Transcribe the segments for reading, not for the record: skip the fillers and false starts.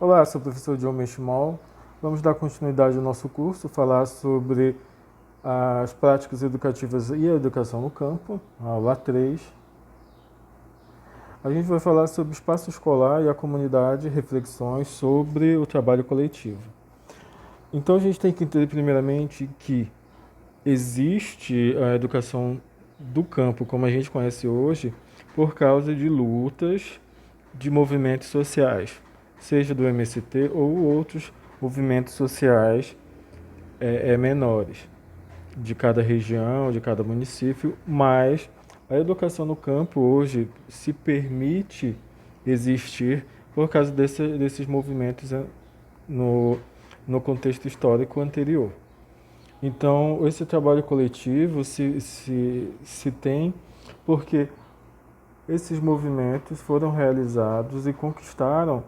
Olá, sou o professor John Meshimol. Vamos dar continuidade ao nosso curso, falar sobre as práticas educativas e a educação no campo, aula 3. A gente vai falar sobre o espaço escolar e a comunidade, reflexões sobre o trabalho coletivo. Então a gente tem que entender primeiramente que existe a educação do campo como a gente conhece hoje por causa de lutas de movimentos sociais, seja do MST ou outros movimentos sociais menores de cada região, de cada município, mas a educação no campo hoje se permite existir por causa desses movimentos no, no contexto histórico anterior. Então, esse trabalho coletivo se tem porque esses movimentos foram realizados e conquistaram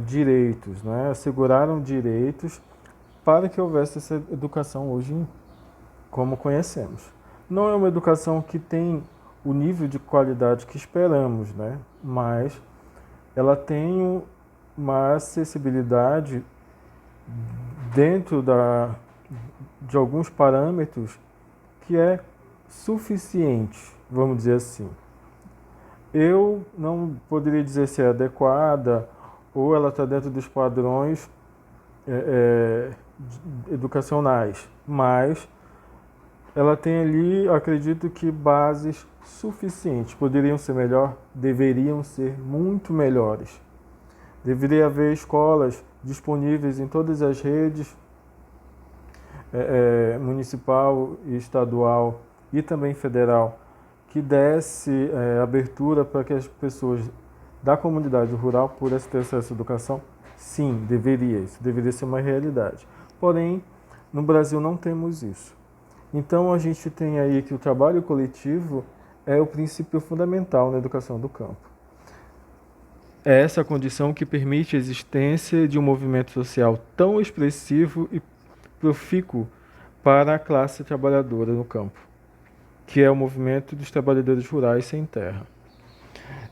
direitos, né? Asseguraram direitos para que houvesse essa educação hoje como conhecemos. Não é uma educação que tem o nível de qualidade que esperamos, né? Mas ela tem uma acessibilidade dentro de alguns parâmetros que é suficiente, vamos dizer assim. Eu não poderia dizer se é adequada ou ela está dentro dos padrões educacionais, mas ela tem ali, acredito que, bases suficientes. Poderiam ser melhor? Deveriam ser muito melhores. Deveria haver escolas disponíveis em todas as redes, municipal e estadual e também federal, que desse abertura para que as pessoas da comunidade rural pudessem ter acesso à educação? Sim, deveria. Isso deveria ser uma realidade. Porém, no Brasil não temos isso. Então a gente tem aí que o trabalho coletivo é o princípio fundamental na educação do campo. É essa condição que permite a existência de um movimento social tão expressivo e profícuo para a classe trabalhadora no campo, que é o movimento dos trabalhadores rurais sem terra.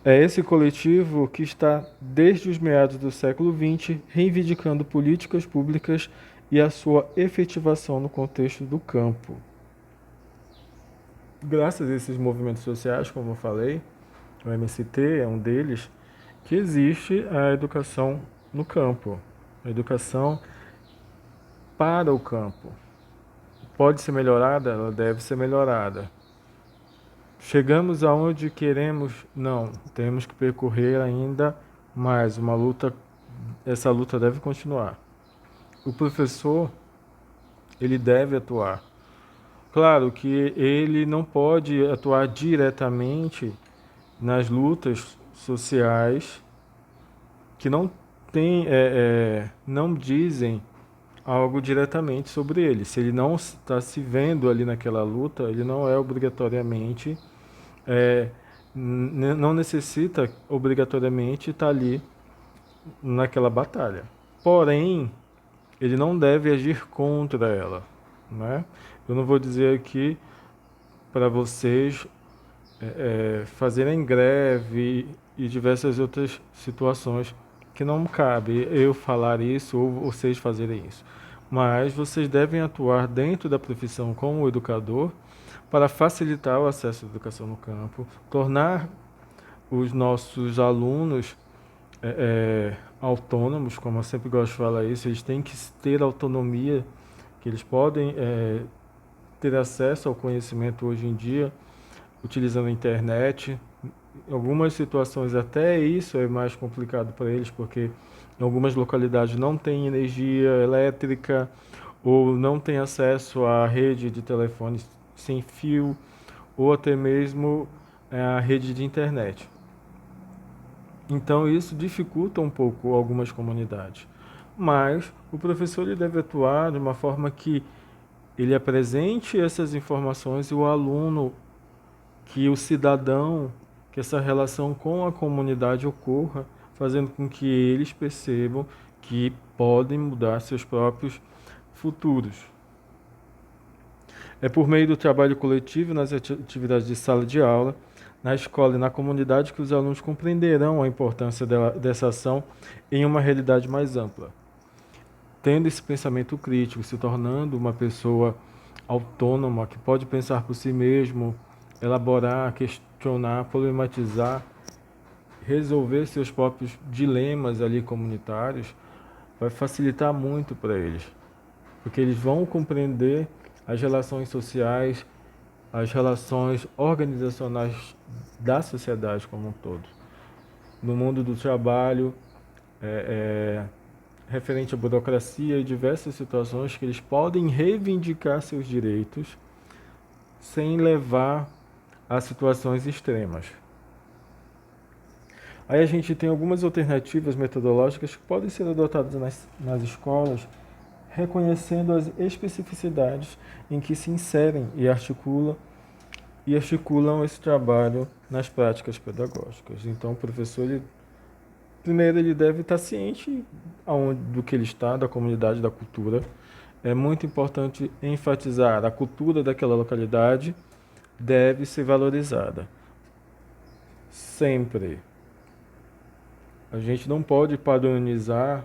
É esse coletivo que está, desde os meados do século XX, reivindicando políticas públicas e a sua efetivação no contexto do campo. Graças a esses movimentos sociais, como eu falei, o MST é um deles, que existe a educação no campo, a educação para o campo. Pode ser melhorada? Ela deve ser melhorada. Chegamos aonde queremos? Não, temos que percorrer ainda mais uma luta. Essa luta deve continuar. O professor, ele deve atuar. Claro que ele não pode atuar diretamente nas lutas sociais que não dizem algo diretamente sobre ele. Se ele não está se vendo ali naquela luta, ele não é obrigatoriamente, não necessita obrigatoriamente estar ali naquela batalha. Porém, ele não deve agir contra ela, né? Eu não vou dizer aqui para vocês fazerem greve e diversas outras situações que não cabe eu falar isso ou vocês fazerem isso. Mas vocês devem atuar dentro da profissão como educador para facilitar o acesso à educação no campo, tornar os nossos alunos autônomos, como eu sempre gosto de falar isso, eles têm que ter autonomia, que eles podem ter acesso ao conhecimento hoje em dia, utilizando a internet. Em algumas situações até isso é mais complicado para eles, porque em algumas localidades não tem energia elétrica ou não tem acesso à rede de telefone sem fio ou até mesmo a rede de internet. Então isso dificulta um pouco algumas comunidades. Mas o professor ele deve atuar de uma forma que ele apresente essas informações e o aluno, que o cidadão, que essa relação com a comunidade ocorra, fazendo com que eles percebam que podem mudar seus próprios futuros. É por meio do trabalho coletivo nas atividades de sala de aula, na escola e na comunidade que os alunos compreenderão a importância dessa ação em uma realidade mais ampla. Tendo esse pensamento crítico, se tornando uma pessoa autônoma, que pode pensar por si mesmo, elaborar, questionar, problematizar, resolver seus próprios dilemas ali comunitários, vai facilitar muito para eles, porque eles vão compreender as relações sociais, as relações organizacionais da sociedade como um todo. No mundo do trabalho, referente à burocracia e diversas situações que eles podem reivindicar seus direitos sem levar a situações extremas. Aí a gente tem algumas alternativas metodológicas que podem ser adotadas nas escolas, reconhecendo as especificidades em que se inserem e articulam esse trabalho nas práticas pedagógicas. Então, o professor, primeiro, ele deve estar ciente do que ele está, da comunidade, da cultura. É muito importante enfatizar a cultura daquela localidade deve ser valorizada. Sempre. A gente não pode padronizar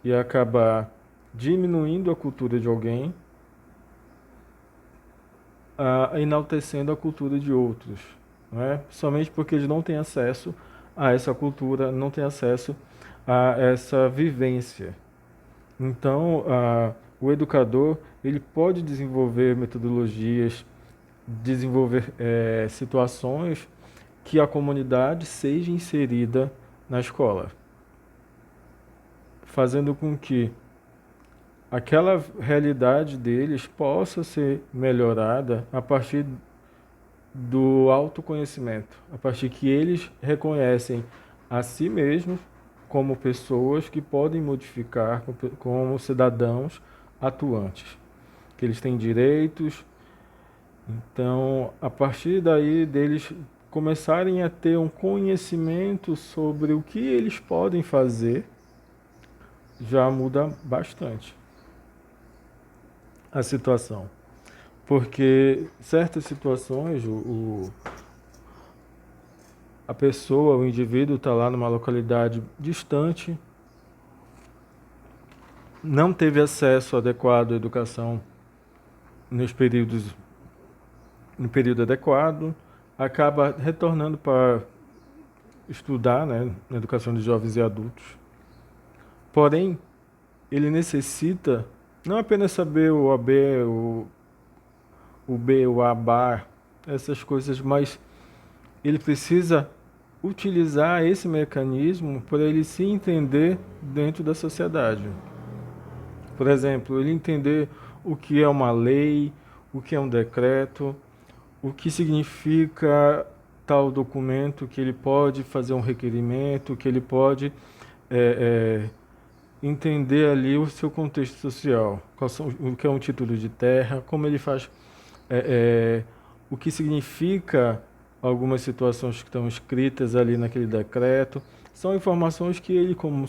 e acabar diminuindo a cultura de alguém, enaltecendo a cultura de outros, não é? Somente porque eles não têm acesso a essa cultura, não têm acesso a essa vivência. Então, o educador, ele pode desenvolver metodologias, desenvolver situações que a comunidade seja inserida na escola, fazendo com que aquela realidade deles possa ser melhorada a partir do autoconhecimento, a partir que eles reconhecem a si mesmos como pessoas que podem modificar, como cidadãos atuantes, que eles têm direitos. Então, a partir daí deles começarem a ter um conhecimento sobre o que eles podem fazer, já muda bastante a situação. Porque certas situações, a pessoa, o indivíduo está lá numa localidade distante, não teve acesso adequado à educação no período adequado, acaba retornando para estudar, né, na educação de jovens e adultos. Porém, ele necessita não apenas saber o AB, o B, o A bar, essas coisas, mas ele precisa utilizar esse mecanismo para ele se entender dentro da sociedade. Por exemplo, ele entender o que é uma lei, o que é um decreto, o que significa tal documento, que ele pode fazer um requerimento, que ele pode entender ali o seu contexto social, o que é um título de terra, como ele faz, o que significa algumas situações que estão escritas ali naquele decreto. São informações que ele, como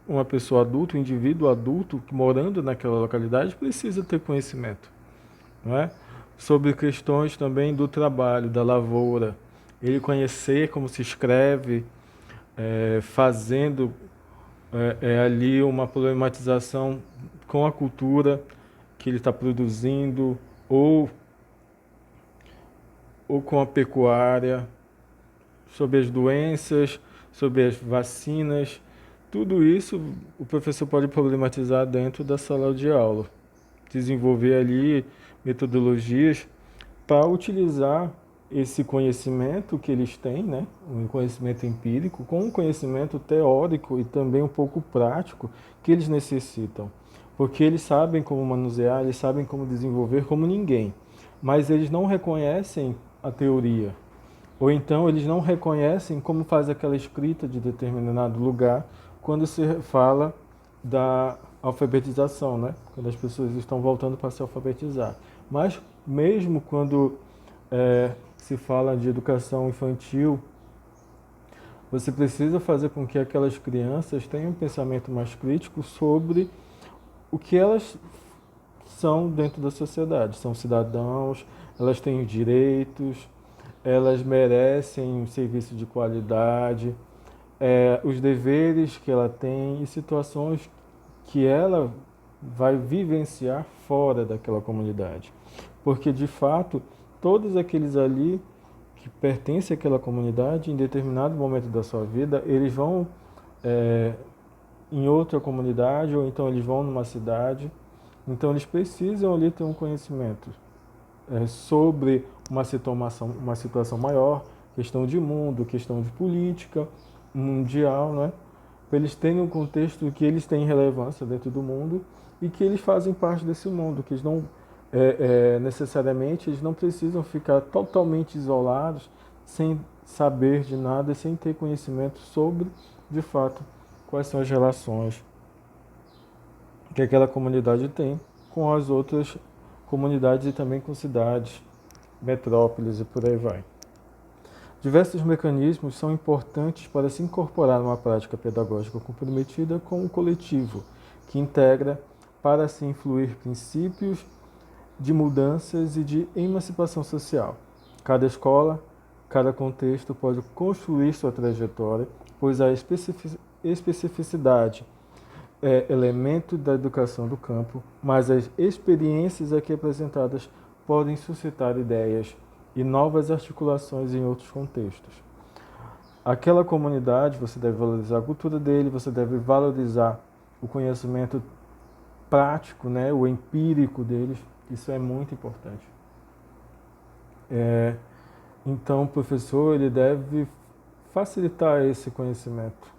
uma pessoa adulta, um indivíduo adulto, morando naquela localidade, precisa ter conhecimento, não é? Sobre questões também do trabalho, da lavoura, ele conhecer como se escreve, fazendo ali uma problematização com a cultura que ele está produzindo, ou com a pecuária, sobre as doenças, sobre as vacinas. Tudo isso o professor pode problematizar dentro da sala de aula, desenvolver ali metodologias para utilizar esse conhecimento que eles têm, né, um conhecimento empírico, com um conhecimento teórico e também um pouco prático que eles necessitam. Porque eles sabem como manusear, eles sabem como desenvolver como ninguém, mas eles não reconhecem a teoria. Ou então eles não reconhecem como faz aquela escrita de determinado lugar quando se fala da alfabetização, né? Quando as pessoas estão voltando para se alfabetizar. Mas mesmo quando se fala de educação infantil, você precisa fazer com que aquelas crianças tenham um pensamento mais crítico sobre o que elas são dentro da sociedade. São cidadãos, elas têm direitos, elas merecem um serviço de qualidade, os deveres que ela tem e situações que ela vai vivenciar fora daquela comunidade. Porque, de fato, todos aqueles ali que pertencem àquela comunidade, em determinado momento da sua vida, eles vão é, em outra comunidade ou então eles vão numa cidade. Então, eles precisam ali ter um conhecimento sobre uma situação maior, questão de mundo, questão de política mundial, né? Para eles terem um contexto que eles têm relevância dentro do mundo e que eles fazem parte desse mundo, que eles não necessariamente eles não precisam ficar totalmente isolados, sem saber de nada e sem ter conhecimento sobre, de fato, quais são as relações que aquela comunidade tem com as outras comunidades e também com cidades, metrópoles e por aí vai. Diversos mecanismos são importantes para se incorporar numa prática pedagógica comprometida com o coletivo, que integra para se influir princípios de mudanças e de emancipação social. Cada escola, cada contexto pode construir sua trajetória, pois a especificidade é elemento da educação do campo, mas as experiências aqui apresentadas podem suscitar ideias e novas articulações em outros contextos. Aquela comunidade, você deve valorizar a cultura dele, você deve valorizar o conhecimento prático, né, o empírico deles, isso é muito importante. Então, o professor ele deve facilitar esse conhecimento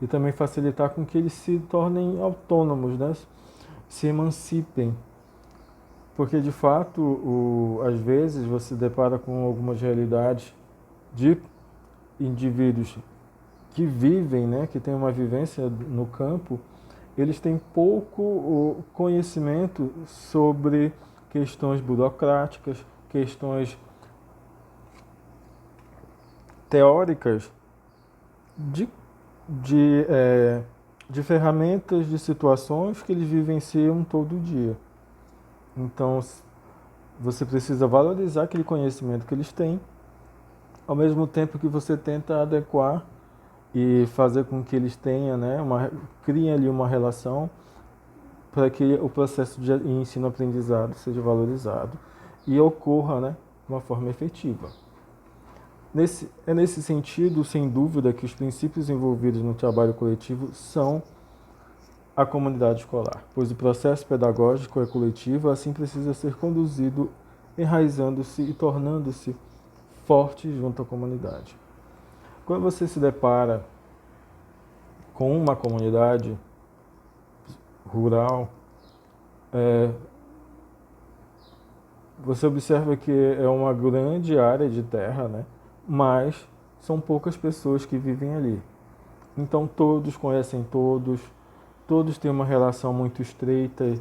e também facilitar com que eles se tornem autônomos, né, se emancipem. Porque, de fato, às vezes você depara com algumas realidades de indivíduos que vivem, né, que têm uma vivência no campo, eles têm pouco conhecimento sobre questões burocráticas, questões teóricas de, de ferramentas, de situações que eles vivenciam todo dia. Então, você precisa valorizar aquele conhecimento que eles têm, ao mesmo tempo que você tenta adequar e fazer com que eles tenham, né, criem ali uma relação para que o processo de ensino-aprendizado seja valorizado e ocorra, né, de uma forma efetiva. É nesse sentido, sem dúvida, que os princípios envolvidos no trabalho coletivo são a comunidade escolar, pois o processo pedagógico é coletivo, assim precisa ser conduzido, enraizando-se e tornando-se forte junto à comunidade. Quando você se depara com uma comunidade rural, você observa que é uma grande área de terra, né? Mas são poucas pessoas que vivem ali. Então todos conhecem todos, todos têm uma relação muito estreita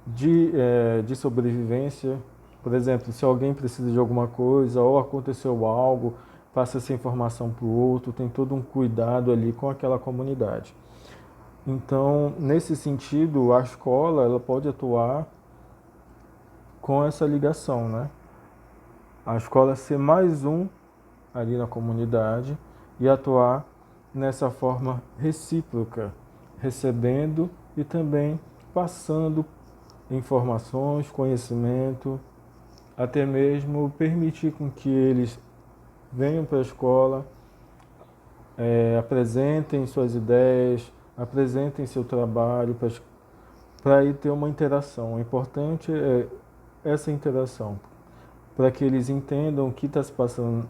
de sobrevivência. Por exemplo, se alguém precisa de alguma coisa ou aconteceu algo, passa essa informação para o outro, tem todo um cuidado ali com aquela comunidade. Então, nesse sentido, a escola ela pode atuar com essa ligação, né? A escola ser mais um ali na comunidade e atuar nessa forma recíproca, recebendo e também passando informações, conhecimento, até mesmo permitir com que eles venham para a escola, apresentem suas ideias, apresentem seu trabalho para aí ter uma interação. O importante é essa interação, para que eles entendam o que está se passando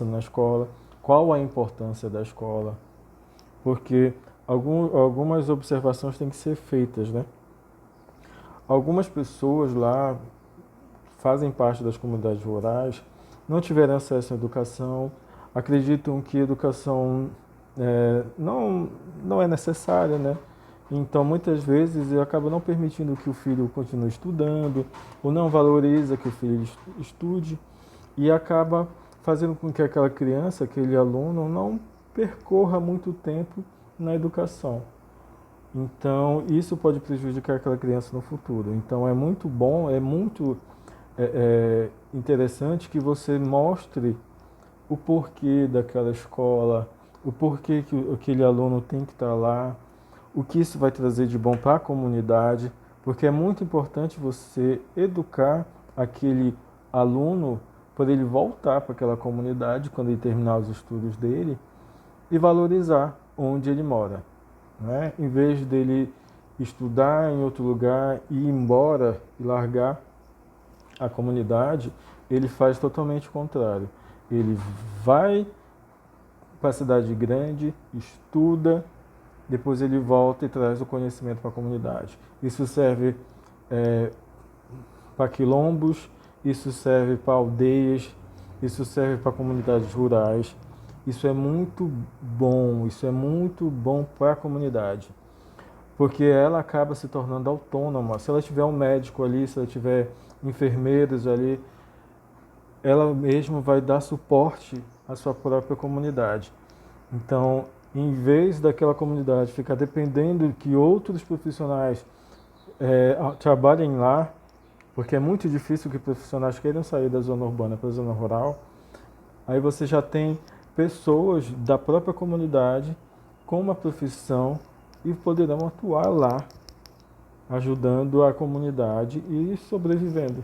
na escola, qual a importância da escola, porque algumas observações têm que ser feitas, né? Algumas pessoas lá fazem parte das comunidades rurais, não tiveram acesso à educação, acreditam que educação não é necessária, né? Então, muitas vezes, acaba não permitindo que o filho continue estudando, ou não valoriza que o filho estude, e acaba fazendo com que aquela criança, aquele aluno, não percorra muito tempo na educação. Então, isso pode prejudicar aquela criança no futuro. Então, é muito bom, é muito é interessante que você mostre o porquê daquela escola, o porquê que aquele aluno tem que estar lá, o que isso vai trazer de bom para a comunidade, porque é muito importante você educar aquele aluno para ele voltar para aquela comunidade quando ele terminar os estudos dele e valorizar onde ele mora, né? Em vez dele estudar em outro lugar e ir embora e largar a comunidade, ele faz totalmente o contrário. Ele vai para a cidade grande, estuda, depois ele volta e traz o conhecimento para a comunidade. Isso serve para quilombos, isso serve para aldeias, isso serve para comunidades rurais. Isso é muito bom para a comunidade, porque ela acaba se tornando autônoma. Se ela tiver um médico ali, se ela tiver enfermeiros ali, ela mesma vai dar suporte à sua própria comunidade. Então, em vez daquela comunidade ficar dependendo que outros profissionais trabalhem lá, porque é muito difícil que profissionais queiram sair da zona urbana para a zona rural, aí você já tem pessoas da própria comunidade com uma profissão e poderão atuar lá, ajudando a comunidade e sobrevivendo.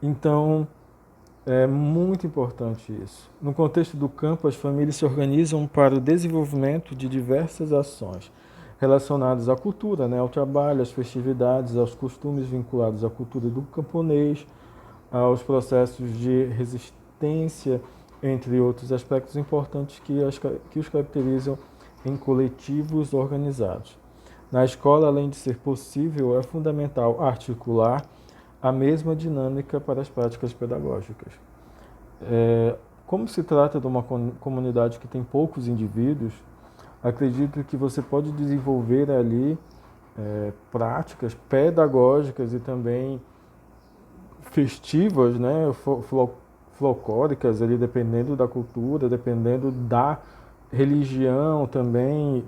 Então, é muito importante isso. No contexto do campo, as famílias se organizam para o desenvolvimento de diversas ações relacionadas à cultura, né, ao trabalho, às festividades, aos costumes vinculados à cultura do camponês, aos processos de resistência, entre outros aspectos importantes que os caracterizam em coletivos organizados. Na escola, além de ser possível, é fundamental articular a mesma dinâmica para as práticas pedagógicas. Como se trata de uma comunidade que tem poucos indivíduos, acredito que você pode desenvolver ali práticas pedagógicas e também festivas, né, folclóricas, ali, dependendo da cultura, dependendo da religião também,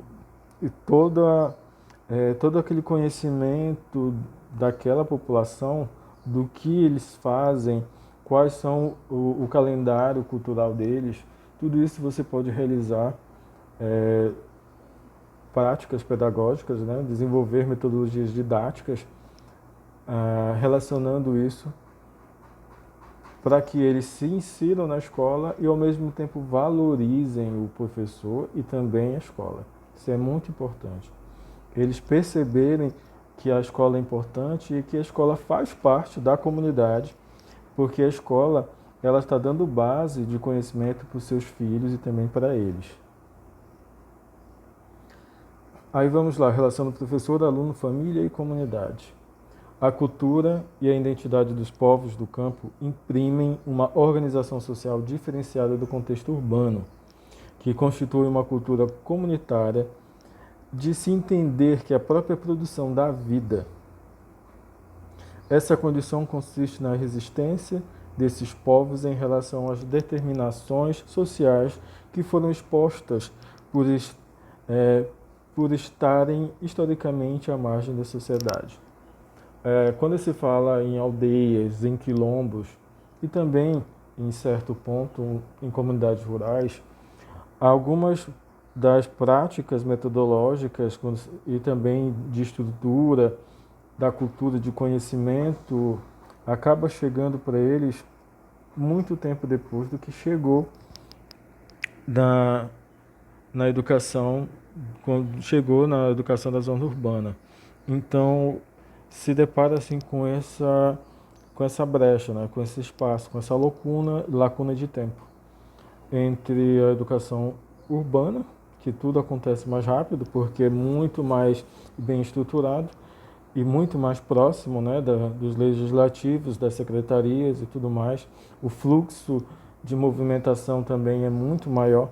e todo aquele conhecimento daquela população, do que eles fazem, quais são o calendário cultural deles, tudo isso você pode realizar práticas pedagógicas, né? Desenvolver metodologias didáticas relacionando isso para que eles se insiram na escola e ao mesmo tempo valorizem o professor e também a escola. Isso é muito importante. Eles perceberem que a escola é importante e que a escola faz parte da comunidade, porque a escola ela está dando base de conhecimento para os seus filhos e também para eles. Aí vamos lá, relação do professor, aluno, família e comunidade. A cultura e a identidade dos povos do campo imprimem uma organização social diferenciada do contexto urbano, que constitui uma cultura comunitária de se entender que a própria produção da vida. Essa condição consiste na resistência desses povos em relação às determinações sociais que foram expostas por estarem historicamente à margem da sociedade. Quando se fala em aldeias, em quilombos e também, em certo ponto, em comunidades rurais, algumas das práticas metodológicas e também de estrutura, da cultura de conhecimento, acaba chegando para eles muito tempo depois do que chegou na educação, quando chegou na educação da zona urbana. Então, se depara assim com essa brecha, né, com esse espaço, com essa lacuna de tempo entre a educação urbana, que tudo acontece mais rápido, porque é muito mais bem estruturado e muito mais próximo, né, dos legislativos, das secretarias e tudo mais. O fluxo de movimentação também é muito maior.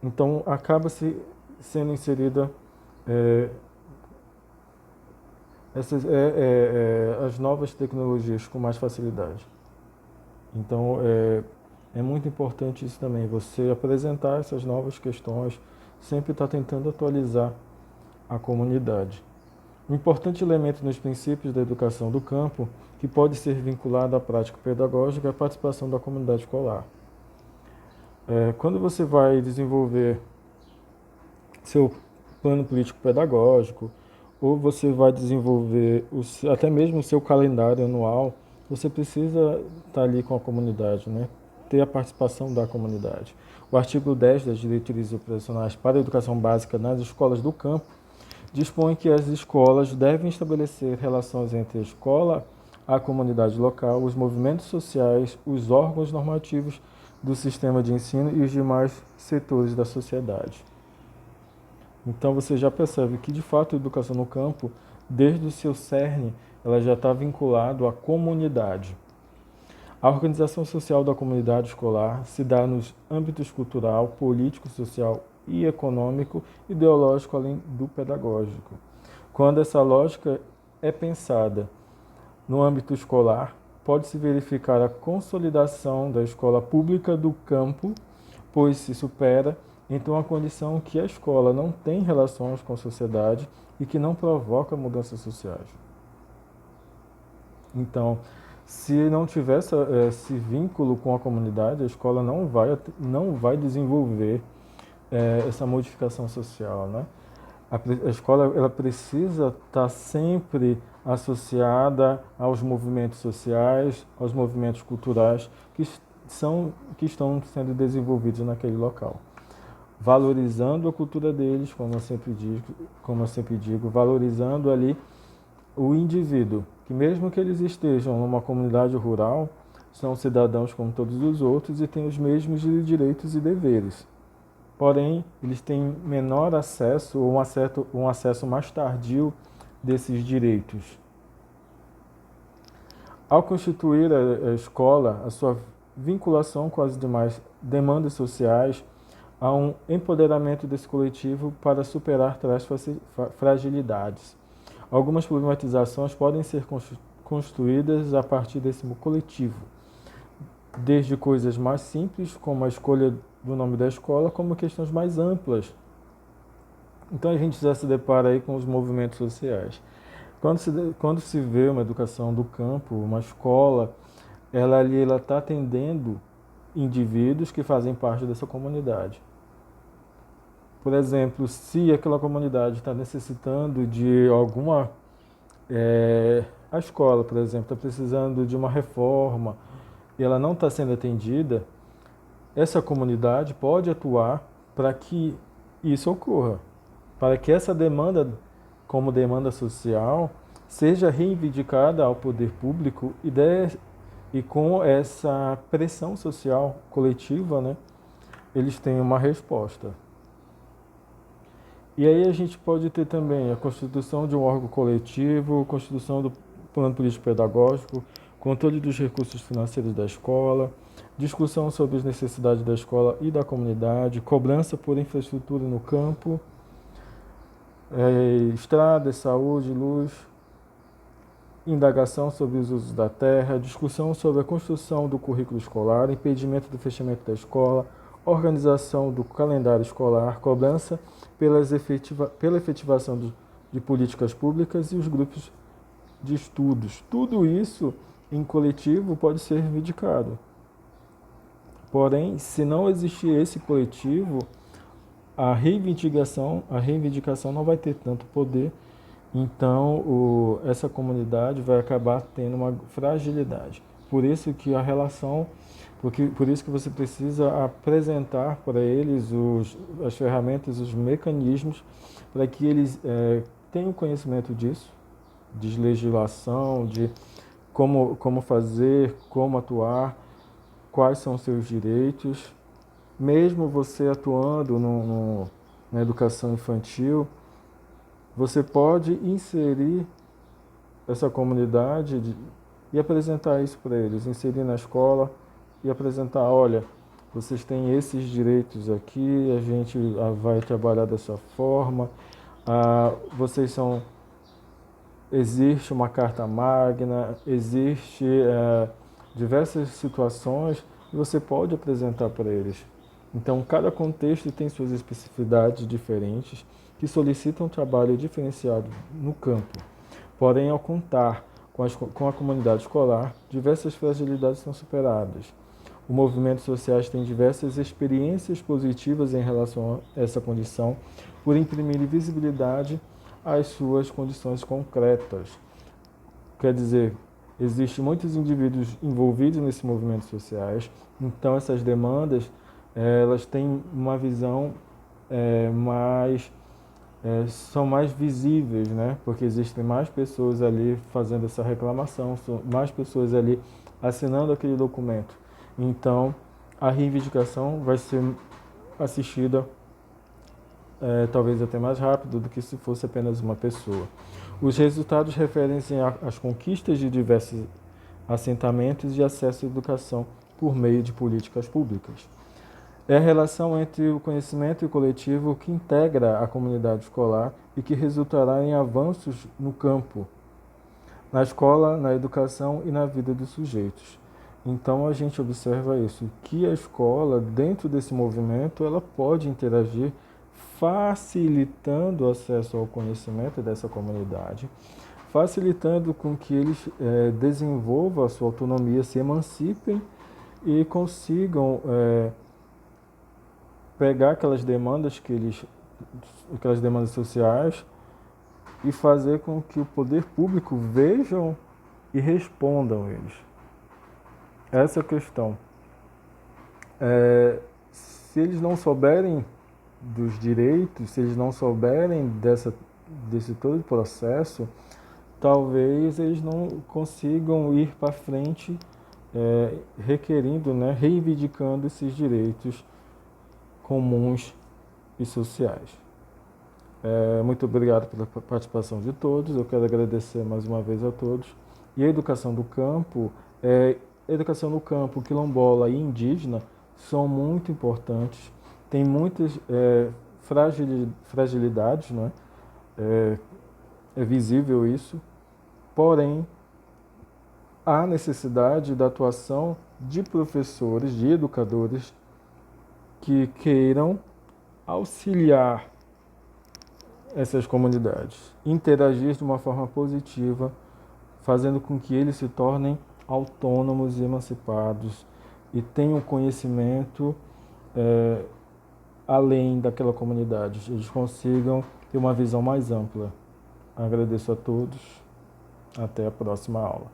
Então, acaba-se sendo inserida as novas tecnologias com mais facilidade. Então, é muito importante isso também, você apresentar essas novas questões, sempre estar tentando atualizar a comunidade. Um importante elemento nos princípios da educação do campo que pode ser vinculado à prática pedagógica e à participação da comunidade escolar. Quando você vai desenvolver seu plano político pedagógico, ou você vai desenvolver até mesmo o seu calendário anual, você precisa estar ali com a comunidade, né? Ter a participação da comunidade. O artigo 10 das diretrizes operacionais para a educação básica nas escolas do campo dispõe que as escolas devem estabelecer relações entre a escola, a comunidade local, os movimentos sociais, os órgãos normativos do sistema de ensino e os demais setores da sociedade. Então você já percebe que, de fato, a educação no campo, desde o seu cerne, ela já está vinculada à comunidade. A organização social da comunidade escolar se dá nos âmbitos cultural, político, social e econômico, ideológico, além do pedagógico. Quando essa lógica é pensada no âmbito escolar, pode-se verificar a consolidação da escola pública do campo, pois se supera então a condição que a escola não tem relações com a sociedade e que não provoca mudanças sociais. Então, se não tiver esse vínculo com a comunidade, a escola não vai desenvolver essa modificação social, né? A escola ela precisa estar sempre associada aos movimentos sociais, aos movimentos culturais que estão sendo desenvolvidos naquele local, valorizando a cultura deles, como eu sempre digo, valorizando ali o indivíduo, que mesmo que eles estejam numa comunidade rural, são cidadãos como todos os outros e têm os mesmos direitos e deveres. Porém, eles têm menor acesso ou um acesso mais tardio desses direitos. Ao constituir a escola, a sua vinculação com as demais demandas sociais, há um empoderamento desse coletivo para superar tais fragilidades. Algumas problematizações podem ser construídas a partir desse coletivo, desde coisas mais simples, como a escolha do nome da escola, como questões mais amplas. Então a gente já se depara aí com os movimentos sociais. Quando se vê uma educação do campo, uma escola, ela está atendendo indivíduos que fazem parte dessa comunidade. Por exemplo, se aquela comunidade está necessitando de alguma... a escola, por exemplo, está precisando de uma reforma e ela não está sendo atendida, essa comunidade pode atuar para que isso ocorra, para que essa demanda, como demanda social, seja reivindicada ao poder público e com essa pressão social coletiva, né, eles têm uma resposta. E aí a gente pode ter também a constituição de um órgão coletivo, constituição do plano político pedagógico, controle dos recursos financeiros da escola, discussão sobre as necessidades da escola e da comunidade, cobrança por infraestrutura no campo, estradas, saúde, luz, indagação sobre os usos da terra, discussão sobre a construção do currículo escolar, impedimento do fechamento da escola, organização do calendário escolar, cobrança pela efetivação de políticas públicas e os grupos de estudos. Tudo isso em coletivo pode ser reivindicado. Porém, se não existir esse coletivo, a reivindicação não vai ter tanto poder, então essa comunidade vai acabar tendo uma fragilidade. Por isso que a relação, por isso que você precisa apresentar para eles as ferramentas, os mecanismos, para que eles tenham conhecimento disso, de legislação, de como fazer, como atuar, quais são os seus direitos. Mesmo você atuando na educação infantil, você pode inserir essa comunidade e apresentar isso para eles, inserir na escola e apresentar, olha, vocês têm esses direitos aqui, a gente vai trabalhar dessa forma, existe uma carta magna, existe diversas situações que você pode apresentar para eles. Então, cada contexto tem suas especificidades diferentes que solicitam um trabalho diferenciado no campo. Porém, ao contar com a comunidade escolar, diversas fragilidades são superadas. O movimento social tem diversas experiências positivas em relação a essa condição, por imprimir visibilidade às suas condições concretas. Quer dizer, existem muitos indivíduos envolvidos nesses movimentos sociais, então essas demandas elas têm uma visão são mais visíveis, né? Porque existem mais pessoas ali fazendo essa reclamação, mais pessoas ali assinando aquele documento. Então, a reivindicação vai ser assistida talvez até mais rápido do que se fosse apenas uma pessoa. Os resultados referem-se às conquistas de diversos assentamentos e acesso à educação por meio de políticas públicas. É a relação entre o conhecimento e o coletivo que integra a comunidade escolar e que resultará em avanços no campo, na escola, na educação e na vida dos sujeitos. Então a gente observa isso, que a escola, dentro desse movimento, ela pode interagir facilitando o acesso ao conhecimento dessa comunidade, facilitando com que eles desenvolvam a sua autonomia, se emancipem e consigam pegar aquelas demandas aquelas demandas sociais e fazer com que o poder público vejam e respondam eles. Essa é a questão. Se eles não souberem dos direitos, se eles não souberem desse todo processo, talvez eles não consigam ir para frente requerindo, né, reivindicando esses direitos comuns e sociais. Muito obrigado pela participação de todos. Eu quero agradecer mais uma vez a todos. E a educação do campo, educação no campo, quilombola e indígena são muito importantes. Tem muitas fragilidades, né? É visível isso. Porém, há necessidade da atuação de professores, de educadores que queiram auxiliar essas comunidades, interagir de uma forma positiva, fazendo com que eles se tornem autônomos e emancipados e tenham conhecimento além daquela comunidade, eles consigam ter uma visão mais ampla. Agradeço a todos, até a próxima aula.